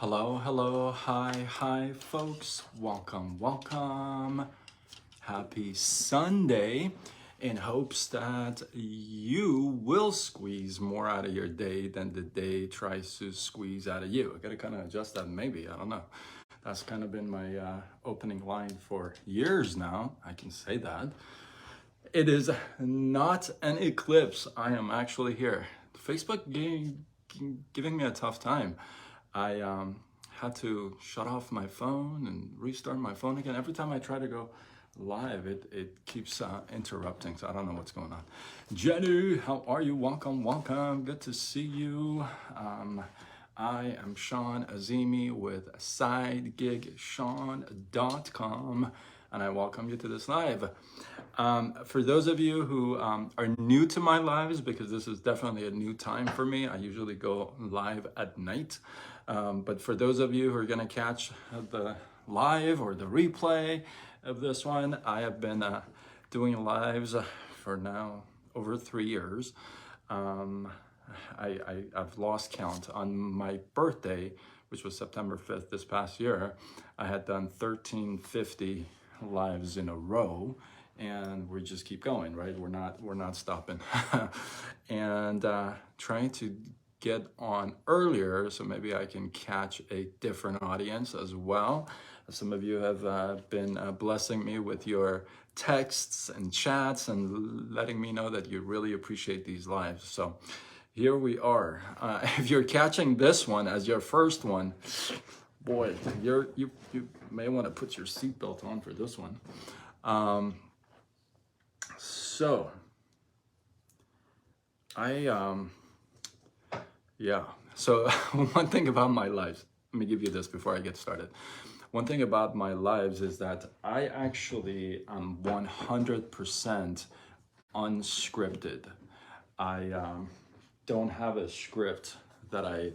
Hi, folks. Welcome. Happy Sunday. In hopes that you will squeeze more out of your day than the day tries to squeeze out of you. I gotta kind of adjust that, maybe. I don't know. That's kind of been my opening line for years now. I can say that. It is not an eclipse. I am actually here. Facebook giving me a tough time. I had to shut off my phone and restart my phone again. Every time I try to go live, it keeps interrupting. So I don't know what's going on. Jenny, how are you? Welcome. Good to see you. I am Sean Azimi with SideGigSean.com, and I welcome you to this live. For those of you who are new to my lives, because this is definitely a new time for me, I usually go live at night. But for those of you who are going to catch the live or the replay of this one, I have been doing lives for now over 3 years. I've lost count. On my birthday, which was September 5th this past year, I had done 1350 lives in a row, and we just keep going, right? We're not stopping. And trying to get on earlier so maybe I can catch a different audience as well. Some of you have been blessing me with your texts and chats and letting me know that you really appreciate these lives. So here we are. If you're catching this one as your first one, boy, you may want to put your seatbelt on for this one. So one thing about my lives, let me give you this before I get started. One thing about my lives is that I actually am 100% unscripted. I don't have a script that I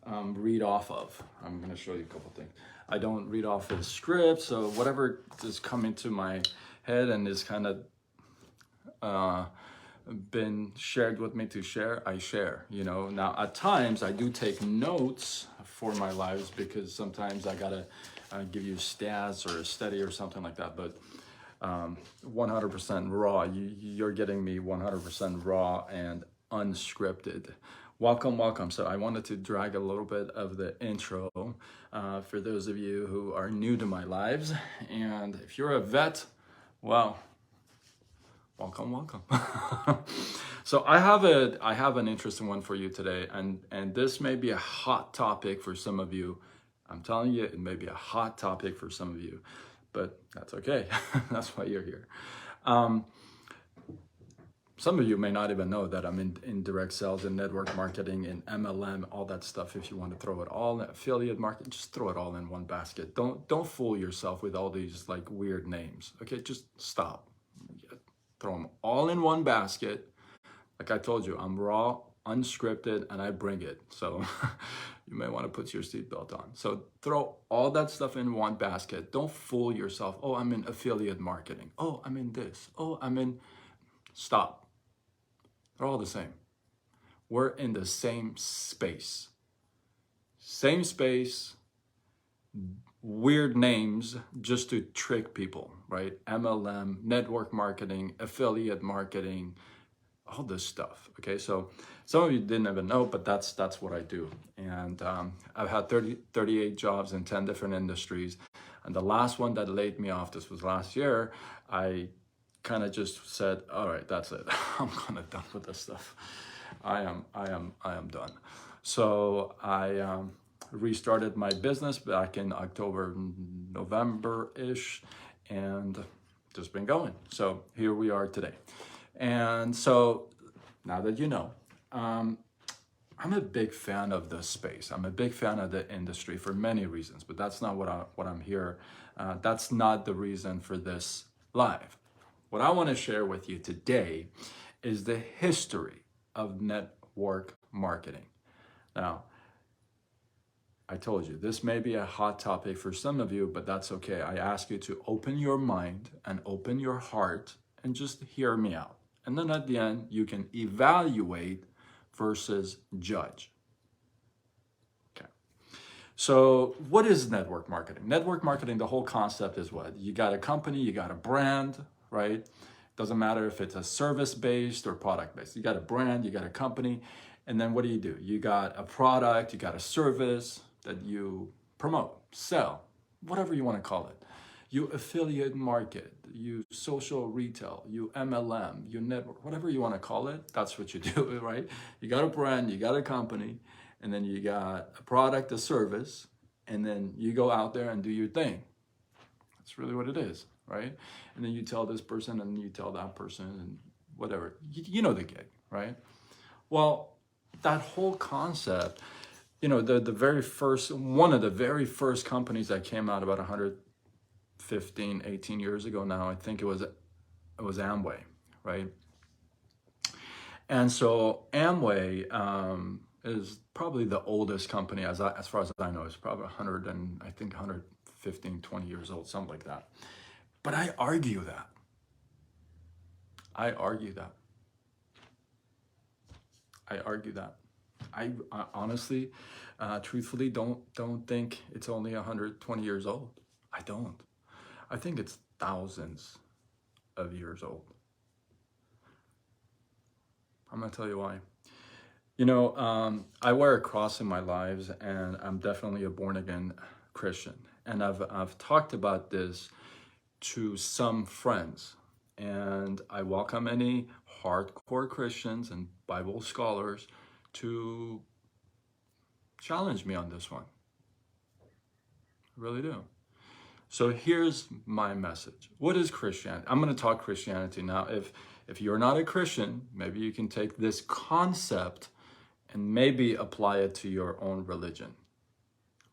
read off of. I'm going to show you a couple things. I don't read off a script, so whatever is coming to my head and is kind of been shared with me to share, I share. Now at times I do take notes for my lives because sometimes I gotta give you stats or a study or something like that, but 100% raw. You're getting me 100% raw and unscripted. Welcome. So I wanted to drag a little bit of the intro for those of you who are new to my lives, and if you're a vet, well, welcome. So I have an interesting one for you today, and this may be a hot topic for some of you. I'm telling you, it may be a hot topic for some of you, but that's okay. That's why you're here. Some of you may not even know that I'm in direct sales and network marketing and MLM, all that stuff. If you want to throw it all in affiliate market, just throw it all in one basket. Don't fool yourself with all these like weird names. Okay, just stop. Throw them all in one basket. Like I told you, I'm raw, unscripted, and I bring it. So you may want to put your seatbelt on. So throw all that stuff in one basket. Don't fool yourself. Oh, I'm in affiliate marketing. Oh, I'm in this. Oh, I'm in... Stop. They're all the same. We're in the same space. Same space, weird names just to trick people, right? MLM, network marketing, affiliate marketing, all this stuff. Okay, so some of you didn't even know, but that's what I do. And I've had 38 jobs in 10 different industries. And the last one that laid me off, this was last year, I kind of just said, all right, that's it. I'm kind of done with this stuff. I am done. So I restarted my business back in October, November-ish, and just been going. So here we are today. And so now that you know, I'm a big fan of the space. I'm a big fan of the industry for many reasons, but that's not what I'm here. That's not the reason for this live. What I want to share with you today is the history of network marketing. Now, I told you, this may be a hot topic for some of you, but that's okay. I ask you to open your mind and open your heart and just hear me out. And then at the end, you can evaluate versus judge. Okay. So what is network marketing? Network marketing, the whole concept is what? You got a company, you got a brand, right? Doesn't matter if it's a service-based or product-based. You got a brand, you got a company, and then what do? You got a product, you got a service that you promote, sell, whatever you want to call it. You affiliate market, you social retail, you MLM, you network, whatever you want to call it, that's what you do, right? You got a brand, you got a company, and then you got a product, a service, and then you go out there and do your thing. That's really what it is, right? And then you tell this person and you tell that person and whatever. You know the gig, right? Well, that whole concept, the very first, one of the very first companies that came out about 115, 18 years ago now, I think it was Amway, right? And so Amway is probably the oldest company as far as I know. It's probably 115, 20 years old, something like that. But I argue that. I honestly, truthfully, don't think it's only 120 years old. I don't. I think it's thousands of years old. I'm gonna tell you why. I wear a cross in my lives, and I'm definitely a born-again Christian. And I've talked about this to some friends, and I welcome any hardcore Christians and Bible scholars to challenge me on this one. I really do. So here's my message. What is Christianity? I'm going to talk Christianity now. If you're not a Christian, maybe you can take this concept and maybe apply it to your own religion.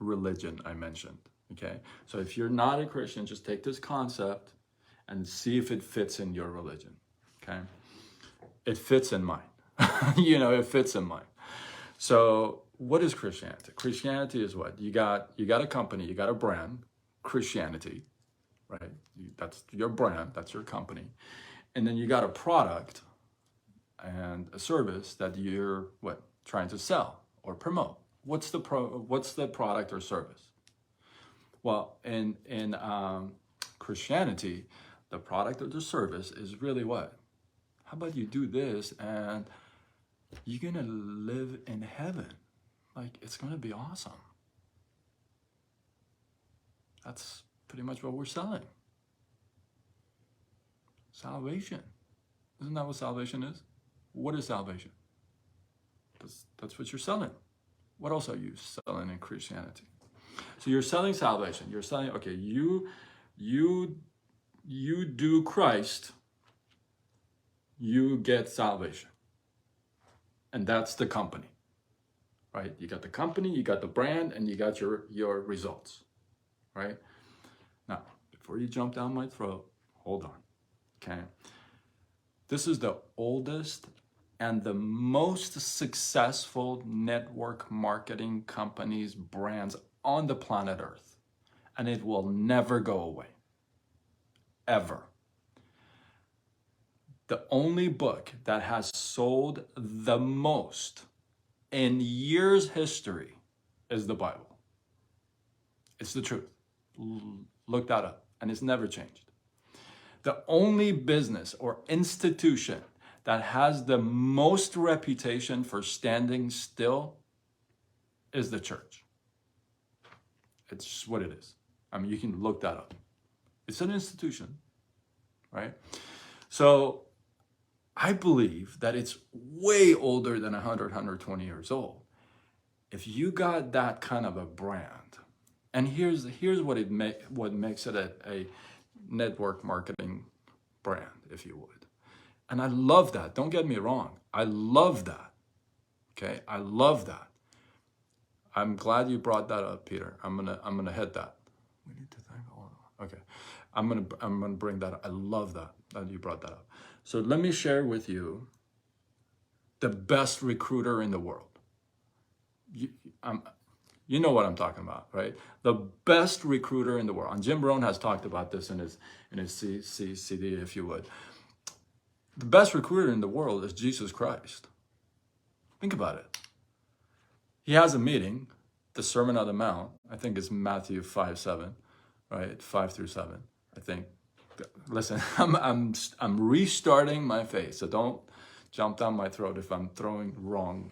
Religion, I mentioned. Okay? So if you're not a Christian, just take this concept and see if it fits in your religion. Okay? It fits in mine. It fits in mine. So what is Christianity? Christianity is what? You got a company, you got a brand, Christianity, right? That's your brand, that's your company. And then you got a product and a service that you're trying to sell or promote. What's the product or service? Well, in Christianity, the product or the service is really what? How about you do this and you're gonna live in heaven? Like, it's gonna be awesome. That's pretty much what we're selling. Salvation. Isn't that what salvation is? What is salvation? That's what you're selling. What else are you selling in Christianity? So you're selling salvation. You're selling, okay, you do Christ, you get salvation. And that's the company, right? You got the company, you got the brand, and you got your results, right? Now, before you jump down my throat, hold on, okay? This is the oldest and the most successful network marketing companies, brands on the planet Earth. And it will never go away, ever. The only book that has sold the most in years' history is the Bible. It's the truth. Look that up, and it's never changed. The only business or institution that has the most reputation for standing still is the church. It's just what it is. I mean, you can look that up. It's an institution, right? So I believe that it's way older than 100, 120 years old. If you got that kind of a brand, and here's what makes it a network marketing brand, if you would. And I love that. Don't get me wrong. I love that. Okay? I love that. I'm glad you brought that up, Peter. I'm gonna hit that. We need to thank all of them. Okay. I'm gonna bring that up. I love that you brought that up. So let me share with you the best recruiter in the world. You know what I'm talking about, right? The best recruiter in the world. And Jim Rohn has talked about this in his CD, if you would. The best recruiter in the world is Jesus Christ. Think about it. He has a meeting, the Sermon on the Mount, I think it's Matthew 5:7, right? 5-7. I think. Listen, I'm restarting my faith, so don't jump down my throat if I'm throwing wrong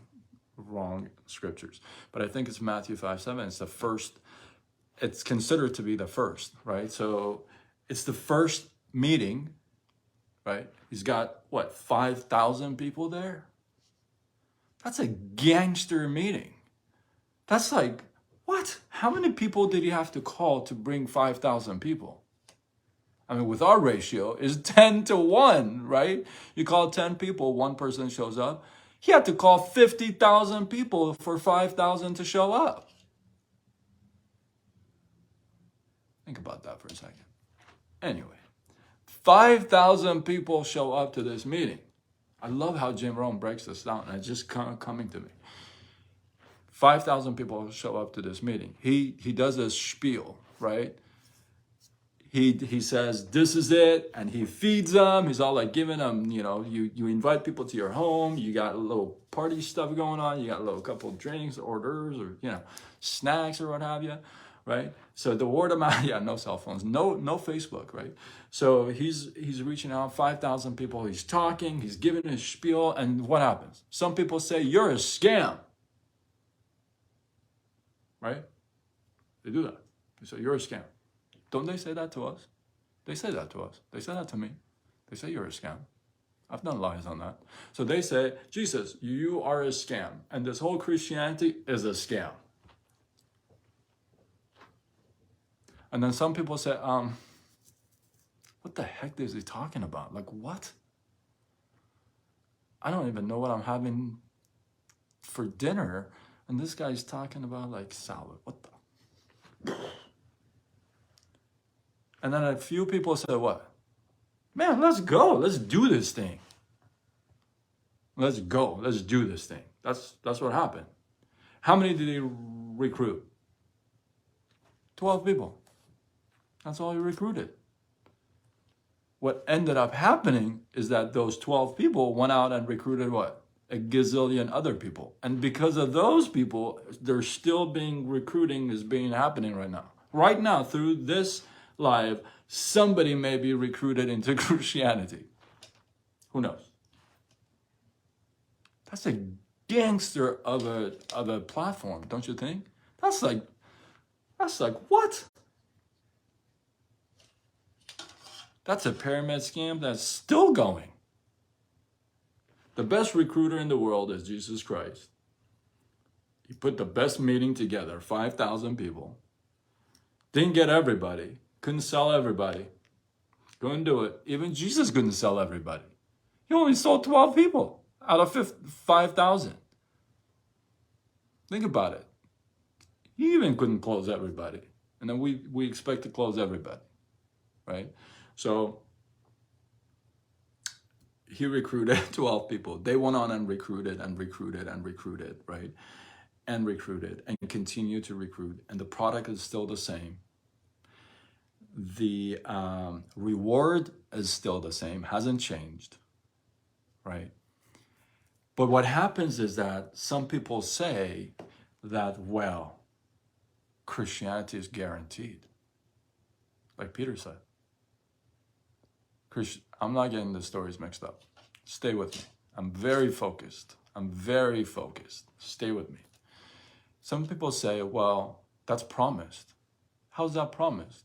scriptures. But I think it's Matthew 5:7. It's the first. It's considered to be the first, right? So it's the first meeting, right? He's got what, 5,000 people there? That's a gangster meeting. That's like, what? How many people did he have to call to bring 5,000 people? I mean, with our ratio, it's 10-1, right? You call 10 people, one person shows up. He had to call 50,000 people for 5,000 to show up. Think about that for a second. Anyway, 5,000 people show up to this meeting. I love how Jim Rohn breaks this down, and it's just coming to me. 5,000 people show up to this meeting. He does a spiel, right? He says, this is it, and he feeds them. He's all like giving them, you invite people to your home. You got a little party stuff going on. You got a little couple of drinks, orders, or, snacks or what have you, right? So the word of mouth, no cell phones, no Facebook, right? So he's reaching out, 5,000 people. He's talking, he's giving his spiel, and what happens? Some people say, you're a scam, right? They do that. They say, you're a scam. Don't they say that to us? They say that to us. They say that to me. They say you're a scam. I've done lies on that. So they say, Jesus, you are a scam. And this whole Christianity is a scam. And then some people say, what the heck is he talking about? Like, what? I don't even know what I'm having for dinner. And this guy's talking about like salad. What the? And then a few people said, what? Man, let's go. Let's do this thing. Let's go. Let's do this thing. That's what happened. How many did he recruit? 12 people. That's all he recruited. What ended up happening is that those 12 people went out and recruited what? A gazillion other people. And because of those people, there's still recruiting is happening right now. Right now, through this live, somebody may be recruited into Christianity. Who knows? That's a gangster of a platform, don't you think? That's like what? That's a pyramid scam that's still going. The best recruiter in the world is Jesus Christ. He put the best meeting together, 5,000 people. Didn't get everybody. Couldn't sell everybody. Couldn't do it. Even Jesus couldn't sell everybody. He only sold 12 people out of 5,000. Think about it. He even couldn't close everybody. And then we expect to close everybody, right? So he recruited 12 people. They went on and recruited, right? And recruited and continue to recruit. And the product is still the same. The reward is still the same, hasn't changed, right? But what happens is that some people say that, well, Christianity is guaranteed. Like Peter said. I'm not getting the stories mixed up. Stay with me. I'm very focused. Stay with me. Some people say, well, that's promised. How's that promised?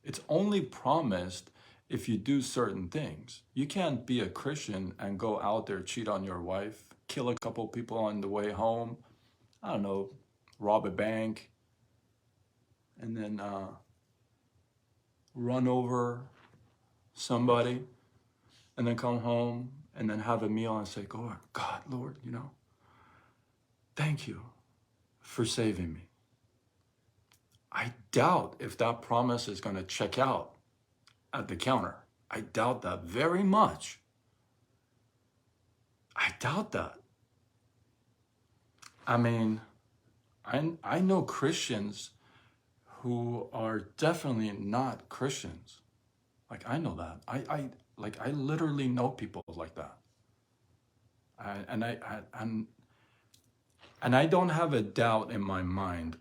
It's only promised if you do certain things. You can't be a Christian and go out there, cheat on your wife, kill a couple people on the way home, I don't know, rob a bank, and then run over somebody, and then come home and then have a meal and say, God, Lord, thank you for saving me. I doubt if that promise is going to check out at the counter. I doubt that very much. I doubt that. I mean, I know Christians who are definitely not Christians. Like, I know that. I literally know people like that. And And I don't have a doubt in my mind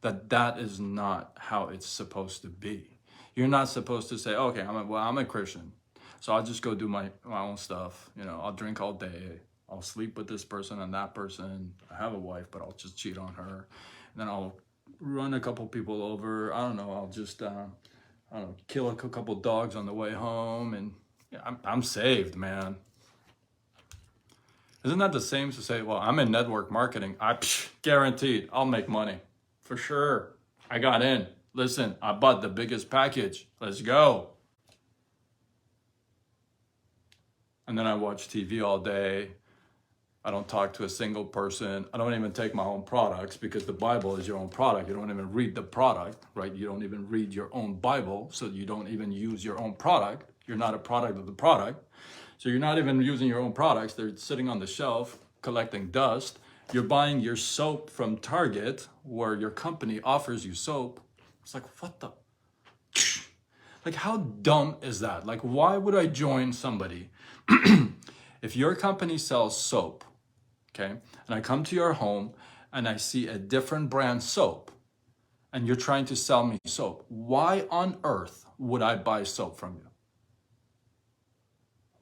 that that is not how it's supposed to be. You're not supposed to say, okay, I'm a Christian, so I'll just go do my own stuff. You know, I'll drink all day. I'll sleep with this person and that person. I have a wife, but I'll just cheat on her. And then I'll run a couple people over. I don't know. I'll just, I don't know, kill a couple dogs on the way home. And yeah, I'm saved, man. Isn't that the same to say, well, I'm in network marketing. Guaranteed I'll make money. For sure. I got in. Listen, I bought the biggest package. Let's go. And then I watch TV all day. I don't talk to a single person. I don't even take my own products because the Bible is your own product. You don't even read the product, right? You don't even read your own Bible, so you don't even use your own product. You're not a product of the product. So you're not even using your own products. They're sitting on the shelf collecting dust. You're buying your soap from Target where your company offers you soap. It's like, what the? Like, how dumb is that? Like, why would I join somebody? If your company sells soap, okay, and I come to your home and I see a different brand soap and you're trying to sell me soap, why on earth would I buy soap from you?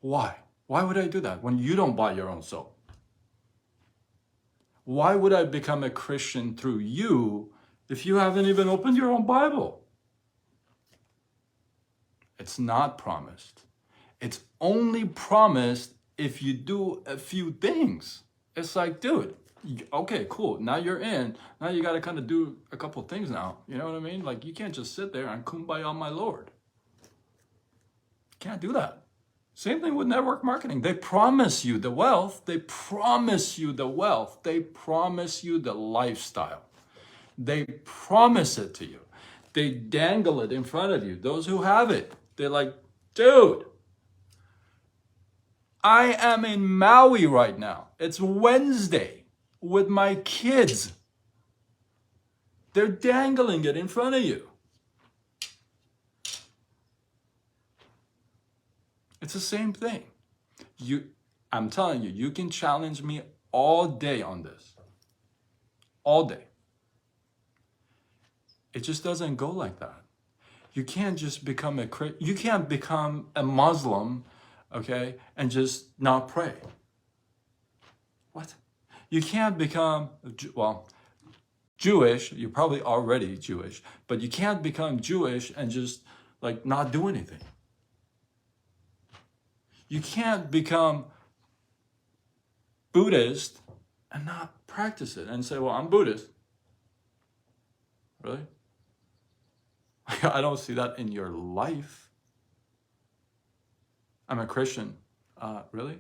Why? Why would I do that when you don't buy your own soap? Why would I become a Christian through you if you haven't even opened your own Bible? It's not promised. It's only promised if you do a few things. It's like, dude, okay, cool. Now you're in. Now you got to kind of do a couple things now. You know what I mean? Like, you can't just sit there and kumbaya, my Lord. You can't do that. Same thing with network marketing. They promise you the wealth. They promise you the wealth. They promise you the lifestyle. They promise it to you. They dangle it in front of you. Those who have it, they're like, dude, I am in Maui right now. It's Wednesday with my kids. They're dangling it in front of you. It's the same thing. I'm telling you, you can challenge me all day on this. All day. It just doesn't go like that. You can't just become you can't become a Muslim, okay, and just not pray. What? You can't become, well, Jewish, you're probably already Jewish, but you can't become Jewish and just like not do anything. You can't become Buddhist and not practice it and say, well, I'm Buddhist. Really? I don't see that in your life. I'm a Christian. Really?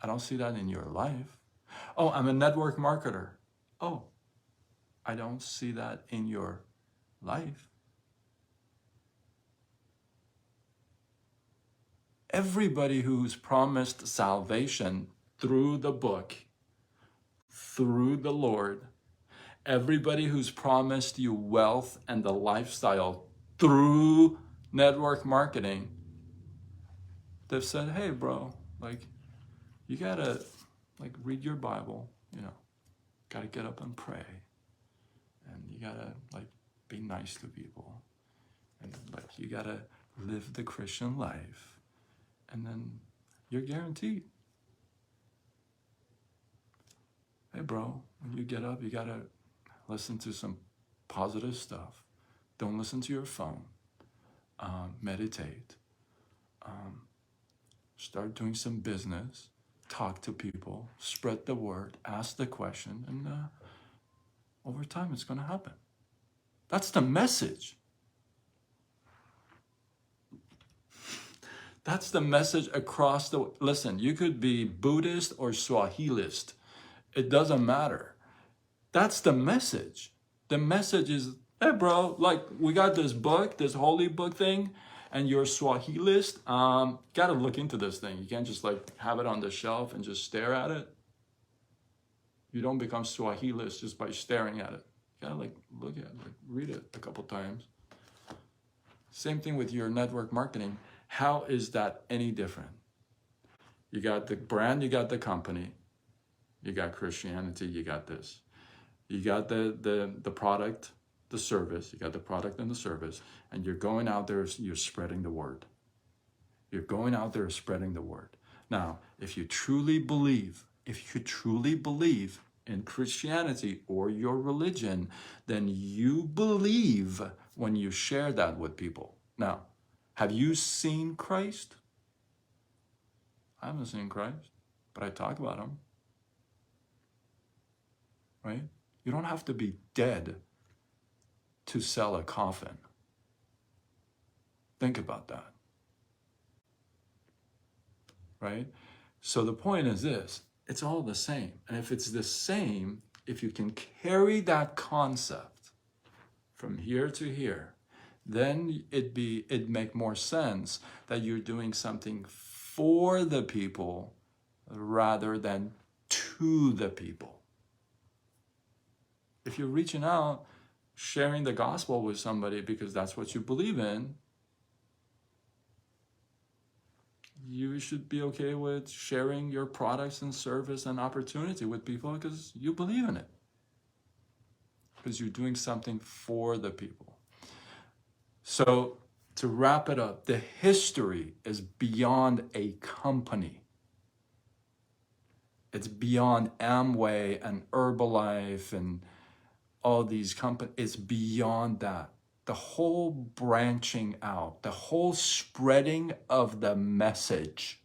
I don't see that in your life. Oh, I'm a network marketer. Oh, I don't see that in your life. Everybody who's promised salvation through the book, through the Lord, everybody who's promised you wealth and the lifestyle through network marketing, they've said, hey, bro, like, you gotta, like, read your Bible, you know, gotta get up and pray, and you gotta, like, be nice to people, and, like, you gotta live the Christian life, and then you're guaranteed. Hey, bro, when you get up, you gotta listen to some positive stuff. Don't listen to your phone. Meditate. Start doing some business. Talk to people. Spread the word. Ask the question. And over time, it's going to happen. That's the message. That's the message across the... Listen, you could be Buddhist or Swahilist. It doesn't matter. That's the message. The message is, hey, bro, like, we got this book, this holy book thing, and you're Swahilist. Gotta look into this thing. You can't just, like, have it on the shelf and just stare at it. You don't become Swahilist just by staring at it. You gotta, like, look at it, like, read it a couple times. Same thing with your network marketing. How is that any different? You got the brand, you got the company. You got Christianity, you got this. You got the product, the service, you got the product and the service, and you're going out there, you're spreading the word. You're going out there spreading the word. Now, if you truly believe in Christianity or your religion, then you believe when you share that with people. Now, have you seen Christ? I haven't seen Christ, but I talk about him. Right? You don't have to be dead to sell a coffin. Think about that. Right? So the point is this, it's all the same. And if it's the same, if you can carry that concept from here to here, then it'd make more sense that you're doing something for the people rather than to the people. If you're reaching out, sharing the gospel with somebody because that's what you believe in, you should be okay with sharing your products and service and opportunity with people because you believe in it. Because you're doing something for the people. So to wrap it up, the history is beyond a company. It's beyond Amway and Herbalife and all these companies. It's beyond that. The whole branching out, the whole spreading of the message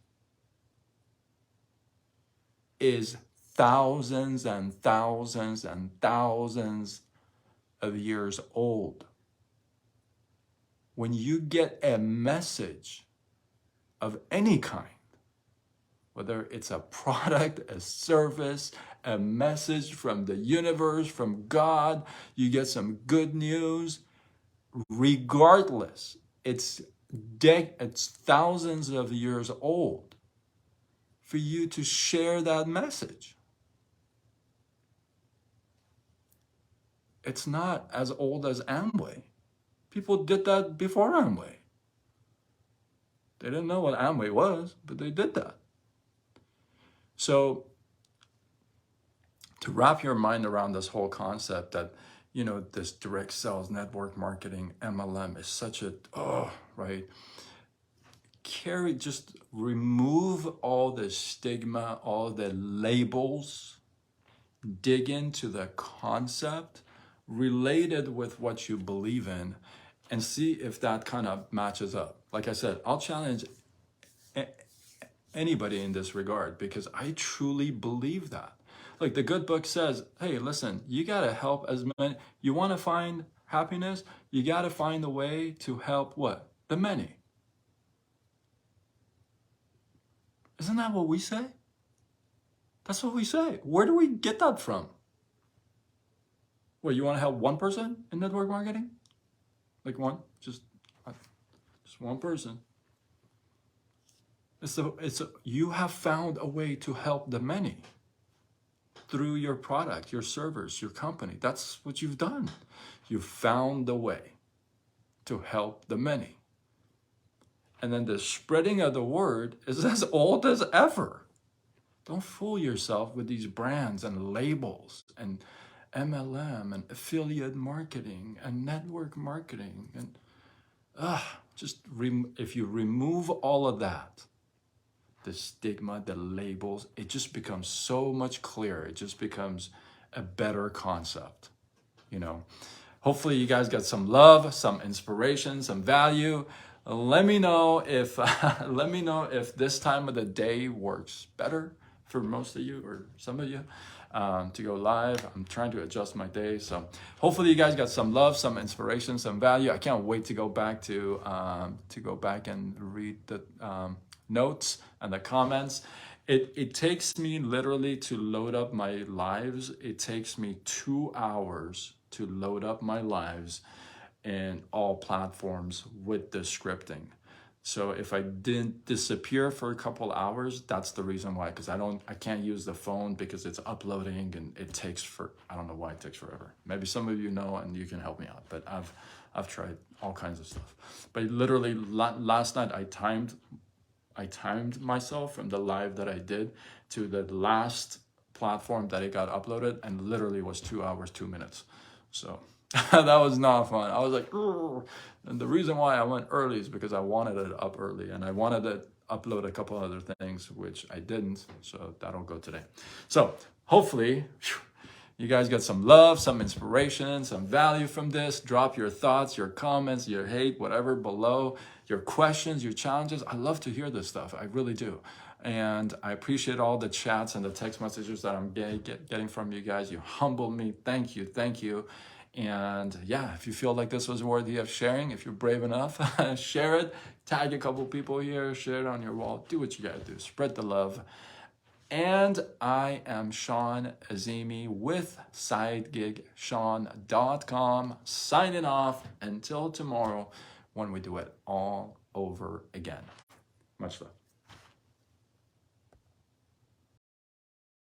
is thousands and thousands and thousands of years old. When you get a message of any kind, whether it's a product, a service, a message from the universe, from God, you get some good news, regardless, it's thousands of years old for you to share that message. It's not as old as Amway. People did that before Amway. They didn't know what Amway was, but they did that. So to wrap your mind around this whole concept that, you know, this direct sales, network marketing, MLM is such a, right? Just remove all the stigma, all the labels, dig into the concept related with what you believe in and see if that kind of matches up. Like I said, I'll challenge anybody in this regard because I truly believe that. Like the good book says, hey, listen, you got to help as many. You want to find happiness? You got to find a way to help what? The many. Isn't that what we say? That's what we say. Where do we get that from? What, you want to help one person in network marketing? Like one? Just one person. You have found a way to help the many through your product, your service, your company. That's what you've done. You've found a way to help the many. And then the spreading of the word is as old as ever. Don't fool yourself with these brands and labels and MLM and affiliate marketing and network marketing. And if you remove all of that, the stigma, the labels, it just becomes so much clearer. It just becomes a better concept, you know. Hopefully you guys got some love, some inspiration, some value. Let me know if this time of the day works better for most of you or some of you to go live. I'm trying to adjust my day, so hopefully you guys got some love, some inspiration, some value. I can't wait to go back and read the notes and the comments. It takes me literally to load up my lives. It takes me 2 hours to load up my lives in all platforms with the scripting. So if I didn't disappear for a couple hours, that's the reason why, because I can't use the phone because it's uploading and I don't know why it takes forever. Maybe some of you know and you can help me out, but I've tried all kinds of stuff. But literally last night I timed myself from the live that I did to the last platform that it got uploaded, and literally was 2 hours, 2 minutes. So that was not fun. I was like, "Ugh." And the reason why I went early is because I wanted it up early, and I wanted to upload a couple other things, which I didn't. So that'll go today. So hopefully, you guys got some love, some inspiration, some value from this. Drop your thoughts, your comments, your hate, whatever below, your questions, your challenges. I love to hear this stuff. I really do. And I appreciate all the chats and the text messages that I'm getting from you guys. You humbled me. Thank you. Thank you. And yeah, if you feel like this was worthy of sharing, if you're brave enough, share it, tag a couple people here, share it on your wall. Do what you gotta do. Spread the love. And I am Sean Azimi with SideGigSean.com, signing off until tomorrow when we do it all over again. Much love.